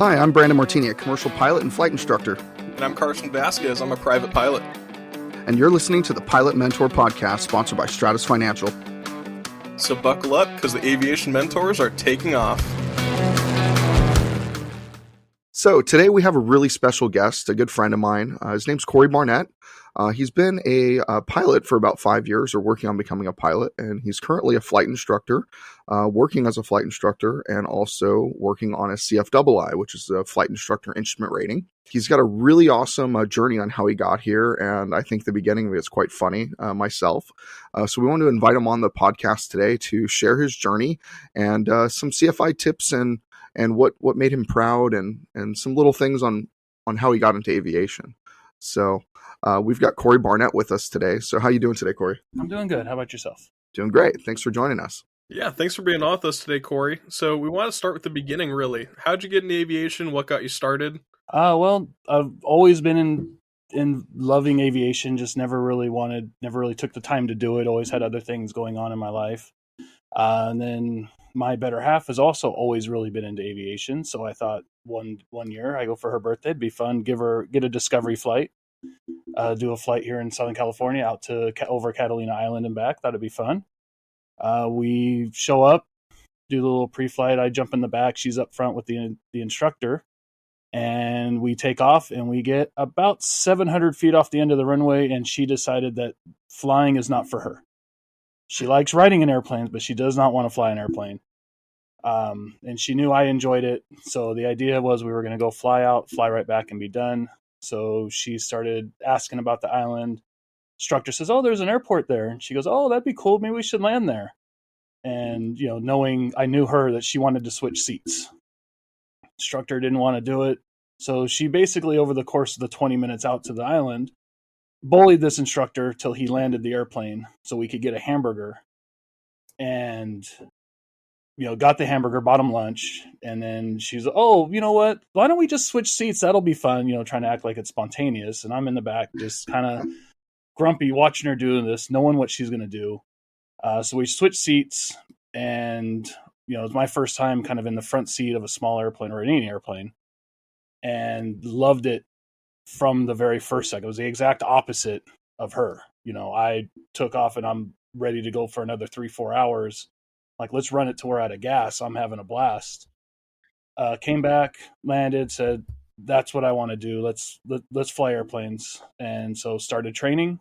Hi, I'm Brandon Martini, a commercial pilot and flight instructor. And I'm Carson Vasquez. I'm a private pilot. And you're listening to the Pilot Mentor Podcast, sponsored by Stratus Financial. So buckle up, because the Aviation Mentors are taking off. So today we have a really special guest, a good friend of mine. His name's Cory Barnett. He's been a pilot for about 5 years, or working on becoming a pilot, and he's currently a flight instructor, working as a flight instructor, and also working on a CFII, which is a flight instructor instrument rating. He's got a really awesome journey on how he got here, and I think the beginning of it is quite funny myself. So we want to invite him on the podcast today to share his journey and some CFI tips and what made him proud and some little things on how he got into aviation. So we've got Cory Barnett with us today. So how you doing today, Cory? I'm doing good. How about yourself? Doing great. Thanks for joining us. Yeah, thanks for being on with us today, Cory. So we want to start with the beginning, really. How'd you get into aviation? What got you started? Well, I've always been in loving aviation, just never really took the time to do it. Always had other things going on in my life. And then my better half has also always really been into aviation. So I thought one year I go for her birthday, it'd be fun, get a discovery flight, do a flight here in Southern California out to over Catalina Island and back. That'd be fun. We show up, do the little pre-flight. I jump in the back. She's up front with the instructor, and we take off, and we get about 700 feet off the end of the runway, and she decided that flying is not for her. She likes riding in airplanes, but she does not want to fly an airplane. And she knew I enjoyed it. So the idea was we were going to go fly out, fly right back, and be done. So she started asking about the island. Instructor says, "Oh, there's an airport there." And she goes, "Oh, that'd be cool. Maybe we should land there." And, knowing I knew her that she wanted to switch seats. Instructor didn't want to do it. So she basically, over the course of the 20 minutes out to the island, bullied this instructor till he landed the airplane so we could get a hamburger. And, got the hamburger, bought him lunch. And then she's, "Oh, you know what? Why don't we just switch seats? That'll be fun." Trying to act like it's spontaneous. And I'm in the back just kind of grumpy watching her doing this, knowing what she's going to do. So we switched seats, and, it was my first time kind of in the front seat of a small airplane or any airplane, and loved it from the very first second. It was the exact opposite of her. I took off and I'm ready to go for another 3-4 hours. Like, let's run it till we're out of gas. I'm having a blast. Came back, landed, said, "That's what I want to do. Let's fly airplanes." And so started training.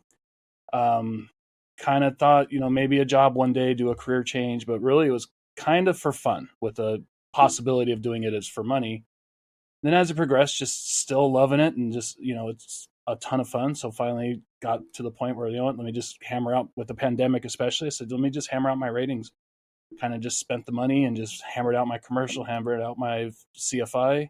Kind of thought, maybe a job one day, do a career change, but really it was kind of for fun, with the possibility of doing it as for money. Then as it progressed, just still loving it, and just, it's a ton of fun. So finally got to the point where, let me just hammer out, with the pandemic especially, I said, let me just hammer out my ratings. Kind of just spent the money and just hammered out my commercial, hammered out my CFI,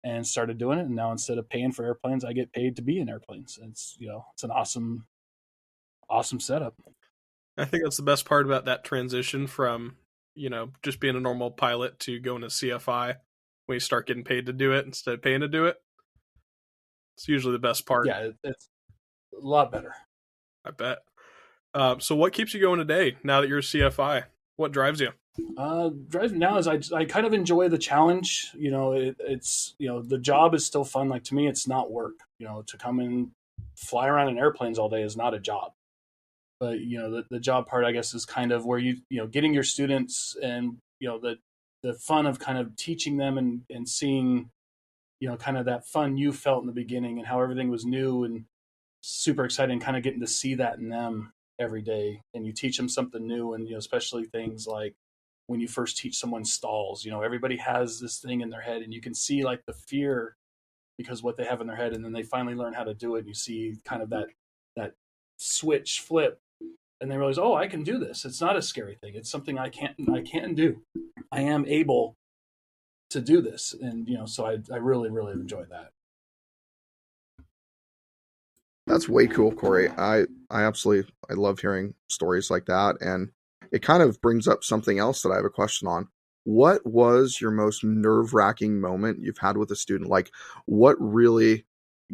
and started doing it. And now instead of paying for airplanes, I get paid to be in airplanes. It's, it's an awesome setup. I think that's the best part about that transition from, just being a normal pilot to going to CFI. When you start getting paid to do it instead of paying to do it, it's usually the best part. Yeah, it's a lot better. I bet. So what keeps you going today now that you're a CFI? What drives you? Driving now is I kind of enjoy the challenge. It's the job is still fun. Like, to me, it's not work. To come and fly around in airplanes all day is not a job. But the job part, I guess, is kind of where getting your students, and the fun of kind of teaching them and seeing kind of that fun you felt in the beginning, and how everything was new and super exciting, kind of getting to see that in them every day. And you teach them something new, and especially things like when you first teach someone stalls. Everybody has this thing in their head, and you can see like the fear because what they have in their head, and then they finally learn how to do it, and you see kind of that switch flip, and they realize, oh, I can do this. It's not a scary thing. It's something I can do. I am able to do this. And, so I really, really enjoy that. That's way cool, Cory. I love hearing stories like that. And it kind of brings up something else that I have a question on. What was your most nerve-wracking moment you've had with a student? Like, what really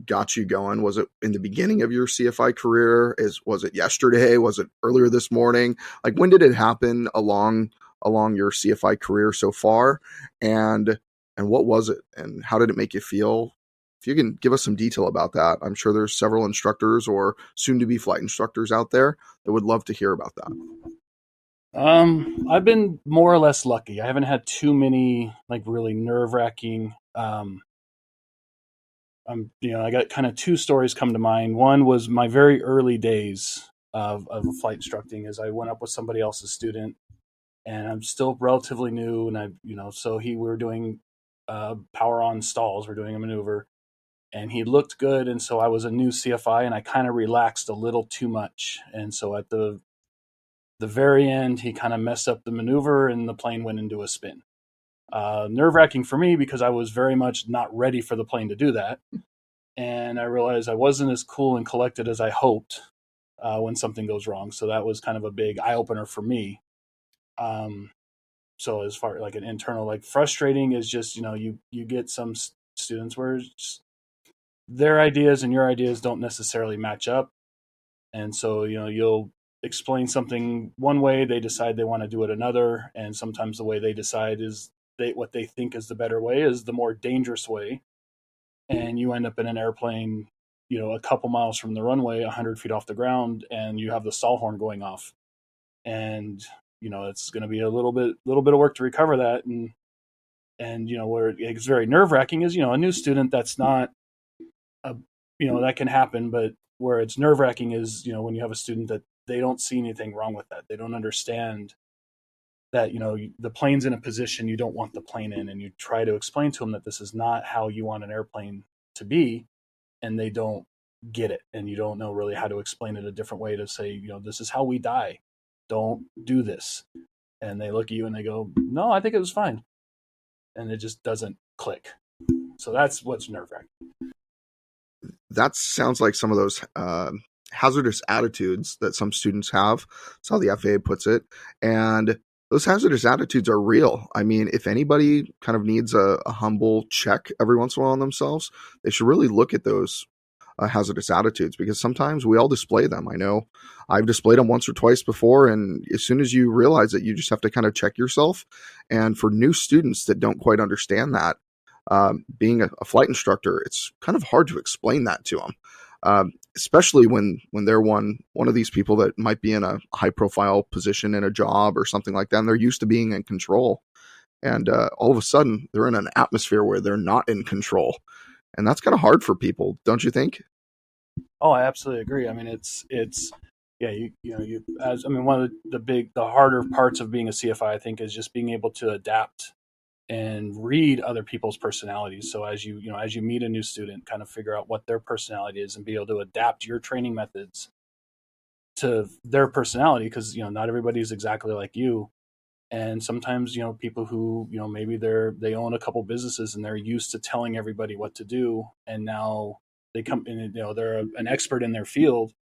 got you going? Was it in the beginning of your CFI career? Was it yesterday? Was it earlier this morning? Like, when did it happen along your CFI career so far? And And what was it? And how did it make you feel? If you can give us some detail about that, I'm sure there's several instructors or soon-to-be flight instructors out there that would love to hear about that. I've been more or less lucky. I haven't had too many like really nerve-wracking. I got kind of two stories come to mind. One was my very early days of flight instructing, as I went up with somebody else's student, and I'm still relatively new, and we were doing power on stalls. We're doing a maneuver, and he looked good, and so I was a new CFI, and I kind of relaxed a little too much, and so at the very end, he kind of messed up the maneuver, and the plane went into a spin. Nerve-wracking for me because I was very much not ready for the plane to do that, and I realized I wasn't as cool and collected as I hoped when something goes wrong. So that was kind of a big eye-opener for me. So as far like an internal, like frustrating is just, you get some students where their ideas and your ideas don't necessarily match up. And so, you'll explain something one way, they decide they want to do it another. And sometimes the way they decide is what they think is the better way is the more dangerous way. And you end up in an airplane, a couple miles from the runway, 100 feet off the ground, and you have the stall horn going off. And, it's going to be a little bit of work to recover that. And where it's very nerve wracking is, a new student that's not, that can happen. But where it's nerve wracking is, when you have a student that they don't see anything wrong with that. They don't understand that, the plane's in a position you don't want the plane in, and you try to explain to them that this is not how you want an airplane to be, and they don't get it. And you don't know really how to explain it a different way to say, this is how we die. Don't do this. And they look at you and they go, no, I think it was fine. And it just doesn't click. So that's what's nerve-wracking. That sounds like some of those hazardous attitudes that some students have. That's how the FAA puts it. And those hazardous attitudes are real. I mean, if anybody kind of needs a humble check every once in a while on themselves, they should really look at those hazardous attitudes, because sometimes we all display them. I know I've displayed them once or twice before, and as soon as you realize that, you just have to kind of check yourself. And for new students that don't quite understand that, being a flight instructor, it's kind of hard to explain that to them, especially when they're one of these people that might be in a high profile position in a job or something like that, and they're used to being in control. And all of a sudden, they're in an atmosphere where they're not in control. And that's kind of hard for people, don't you think? Oh, I absolutely agree. I mean, it's one of the harder parts of being a CFI, I think, is just being able to adapt and read other people's personalities. So as you meet a new student, kind of figure out what their personality is and be able to adapt your training methods to their personality, because not everybody is exactly like you. And sometimes, people who, maybe they own a couple businesses and they're used to telling everybody what to do. And now they come in, they're an expert in their field.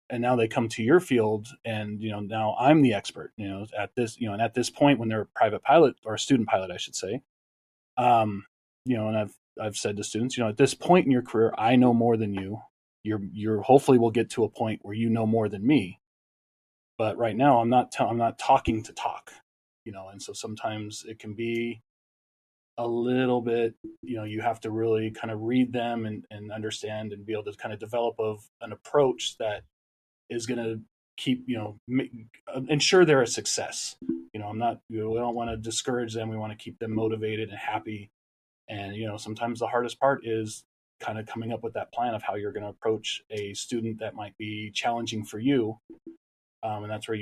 And now they come to your field and, now I'm the expert, at this, and at this point when they're a private pilot or a student pilot, I should say, and I've said to students, at this point in your career, I know more than you. You're hopefully will get to a point where you know more than me. But right now I'm not talking to talk. And so sometimes it can be a little bit, you have to really kind of read them and understand and be able to kind of develop an approach that is going to keep, ensure they're a success. We don't want to discourage them. We want to keep them motivated and happy. And, sometimes the hardest part is kind of coming up with that plan of how you're going to approach a student that might be challenging for you. And that's where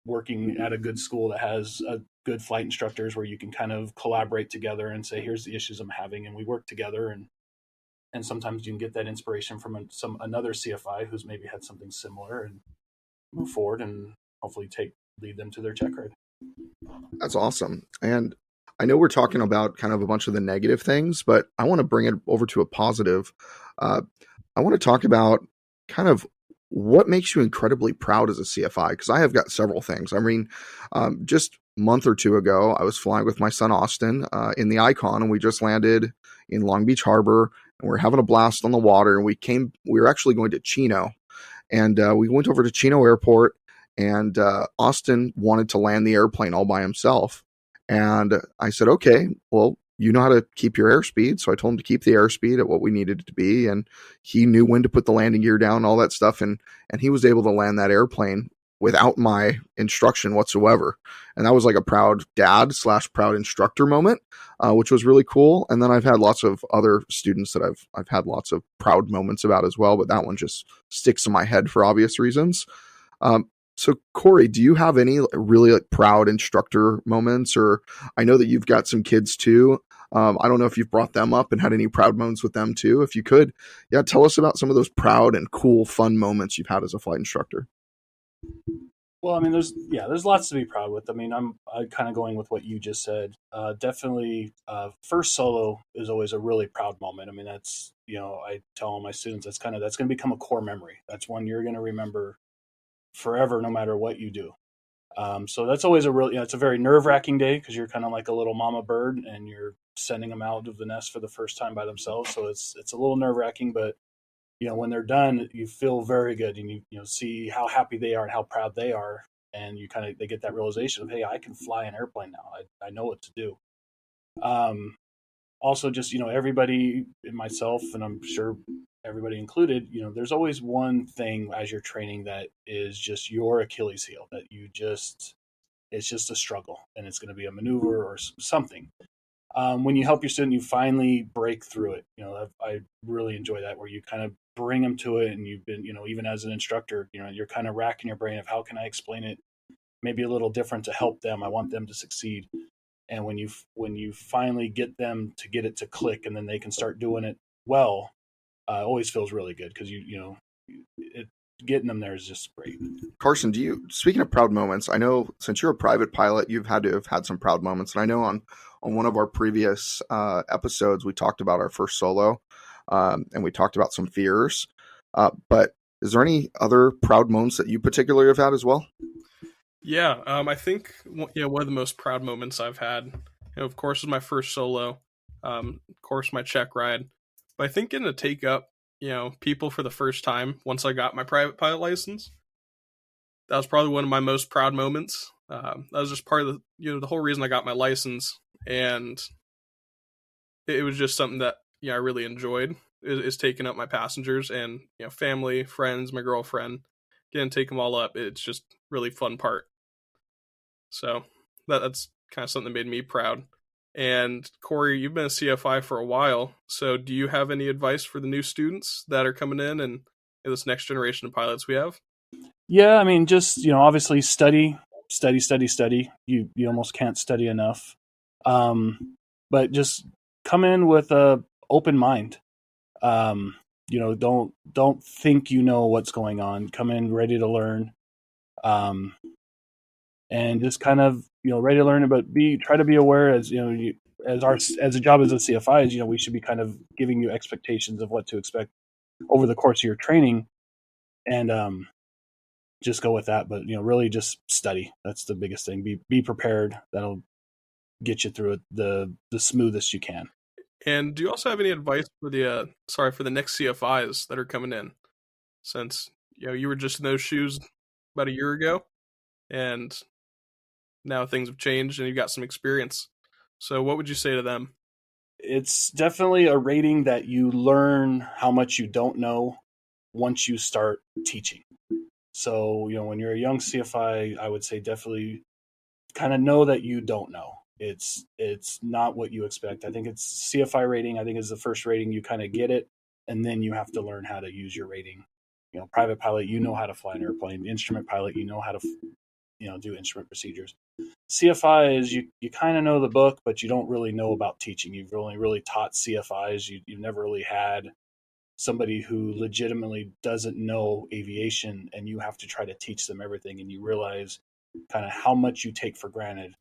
working at a good school that has good flight instructors where you can kind of collaborate together and say, here's the issues I'm having, and we work together. And sometimes you can get that inspiration from another CFI who's maybe had something similar and move forward and hopefully lead them to their check ride. That's awesome. And I know we're talking about kind of a bunch of the negative things, but I want to bring it over to a positive. I want to talk about kind of what makes you incredibly proud as a CFI, because I have got several things. I mean, just a month or two ago, I was flying with my son Austin in the Icon, and we just landed in Long Beach Harbor, and we're having a blast on the water. And we were actually going to Chino, and we went over to Chino Airport, and Austin wanted to land the airplane all by himself. And I said, okay, well, you know how to keep your airspeed. So I told him to keep the airspeed at what we needed it to be. And he knew when to put the landing gear down, all that stuff. And he was able to land that airplane without my instruction whatsoever. And that was like a proud dad / proud instructor moment, which was really cool. And then I've had lots of other students that I've had lots of proud moments about as well, but that one just sticks in my head for obvious reasons. So Cory, do you have any really like proud instructor moments? Or I know that you've got some kids too. I don't know if you've brought them up and had any proud moments with them too. If you could, yeah, tell us about some of those proud and cool, fun moments you've had as a flight instructor. Well, I mean, there's lots to be proud with. I mean, I'm kind of going with what you just said. Definitely, first solo is always a really proud moment. I mean, that's, I tell all my students that's going to become a core memory. That's one you're going to remember forever, no matter what you do. So that's always a real, it's a very nerve-wracking day because you're kind of like a little mama bird and you're sending them out of the nest for the first time by themselves. So it's a little nerve-wracking, but when they're done, you feel very good, and you see how happy they are and how proud they are, and they get that realization of, hey, I can fly an airplane now. I know what to do. Also, just everybody, myself, and I'm sure everybody included, there's always one thing as you're training that is just your Achilles heel, that it's just a struggle, and it's going to be a maneuver or something. When you help your student, you finally break through it. I really enjoy that, where you kind of bring them to it, and you've been, even as an instructor, you're kind of racking your brain of how can I explain it maybe a little different to help them. I want them to succeed. And when you finally get them to get it to click, and then they can start doing it well, it always feels really good because getting them there is just great. Carson, speaking of proud moments, I know since you're a private pilot, you've had to have had some proud moments. And I know on one of our previous episodes, we talked about our first solo, and we talked about some fears. But is there any other proud moments that you particularly have had as well? Yeah, I think one of the most proud moments I've had, of course, was my first solo. Of course, my check ride. But I think getting to take up, people for the first time once I got my private pilot license, that was probably one of my most proud moments. That was just part of the whole reason I got my license, and it was just something that I really enjoyed is taking up my passengers and family, friends, my girlfriend, getting to take them all up. It's just really fun part. So that's kind of something that made me proud. And Cory, you've been a CFI for a while, so do you have any advice for the new students that are coming in and this next generation of pilots we have? Yeah, I mean, just obviously study. You almost can't study enough, but just come in with a open mind. Don't think what's going on. Come in ready to learn, and just kind of ready to learn. But try to be aware as as a job as a CFI is we should be kind of giving you expectations of what to expect over the course of your training, and just go with that. But really just study. That's the biggest thing. Be prepared. That'll get you through it the smoothest you can. And do you also have any advice for the next CFIs that are coming in? Since you were just in those shoes about a year ago, and now things have changed and you've got some experience. So what would you say to them? It's definitely a rating that you learn how much you don't know once you start teaching. So, when you're a young CFI, I would say definitely kind of know that you don't know. It's not what you expect. I think it's CFI rating. I think is the first rating you kind of get it, and then you have to learn how to use your rating. Private pilot, how to fly an airplane. Instrument pilot, how to do instrument procedures. CFI is you kind of know the book, but you don't really know about teaching. You've only really taught CFIs. You've never really had somebody who legitimately doesn't know aviation, and you have to try to teach them everything, and you realize kind of how much you take for granted.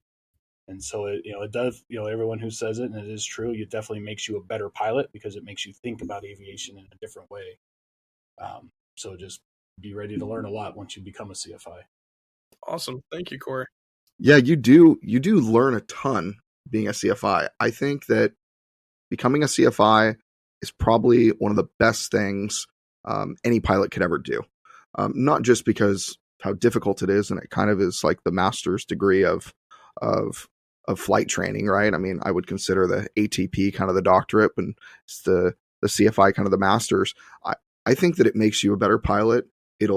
And so it does, everyone who says it, and it is true, it definitely makes you a better pilot because it makes you think about aviation in a different way. So just be ready to learn a lot once you become a CFI. Awesome. Thank you, Cory. Yeah, you do learn a ton being a CFI. I think that becoming a CFI is probably one of the best things any pilot could ever do. Not just because how difficult it is, and it kind of is like the master's degree of flight training, right? I mean, I would consider the ATP kind of the doctorate, and it's the CFI kind of the master's. I think that it makes you a better pilot. It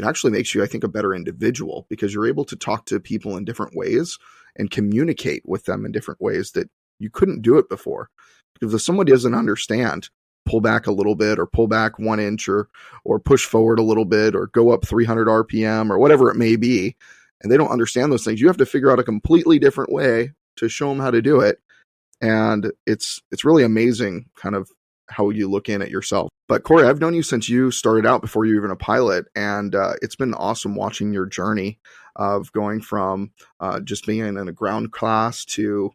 actually makes you, I think, a better individual, because you're able to talk to people in different ways and communicate with them in different ways that you couldn't do it before. Because if somebody doesn't understand, pull back a little bit, or pull back 1 inch, or push forward a little bit, or go up 300 RPM, or whatever it may be, and they don't understand those things, you have to figure out a completely different way to show them how to do it. And it's really amazing kind of how you look in at yourself. But Cory, I've known you since you started out, before you were even a pilot, and it's been awesome watching your journey of going from just being in a ground class to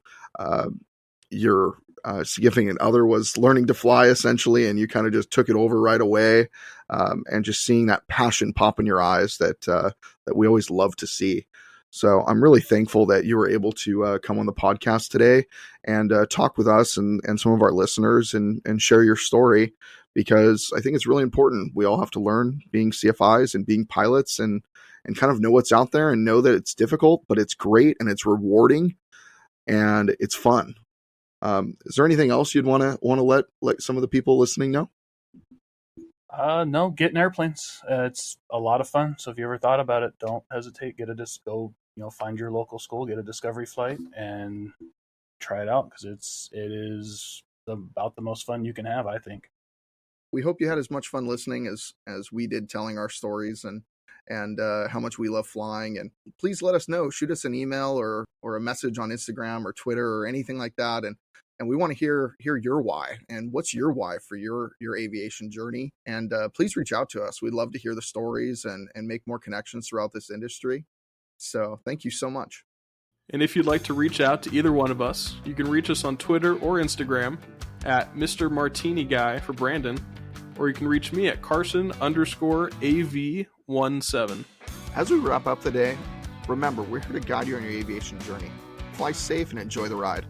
your significant other was learning to fly, essentially, and you kind of just took it over right away, and just seeing that passion pop in your eyes that we always love to see. So I'm really thankful that you were able to come on the podcast today and talk with us and some of our listeners and share your story, because I think it's really important. We all have to learn being CFIs and being pilots, and kind of know what's out there, and know that it's difficult, but it's great, and it's rewarding, and it's fun. Is there anything else you'd want to let some of the people listening know? No, get in airplanes. It's a lot of fun. So if you ever thought about it, don't hesitate. Go, find your local school, get a discovery flight, and try it out, because it is about the most fun you can have, I think. We hope you had as much fun listening as we did telling our stories and how much we love flying. And please let us know. Shoot us an email or a message on Instagram or Twitter or anything like that. And we want to hear your why, and what's your why for your aviation journey. And please reach out to us. We'd love to hear the stories and make more connections throughout this industry. So thank you so much. And if you'd like to reach out to either one of us, you can reach us on Twitter or Instagram at Mr. Martini Guy for Brandon, or you can reach me at Carson_AV17. As we wrap up the day, remember, we're here to guide you on your aviation journey. Fly safe and enjoy the ride.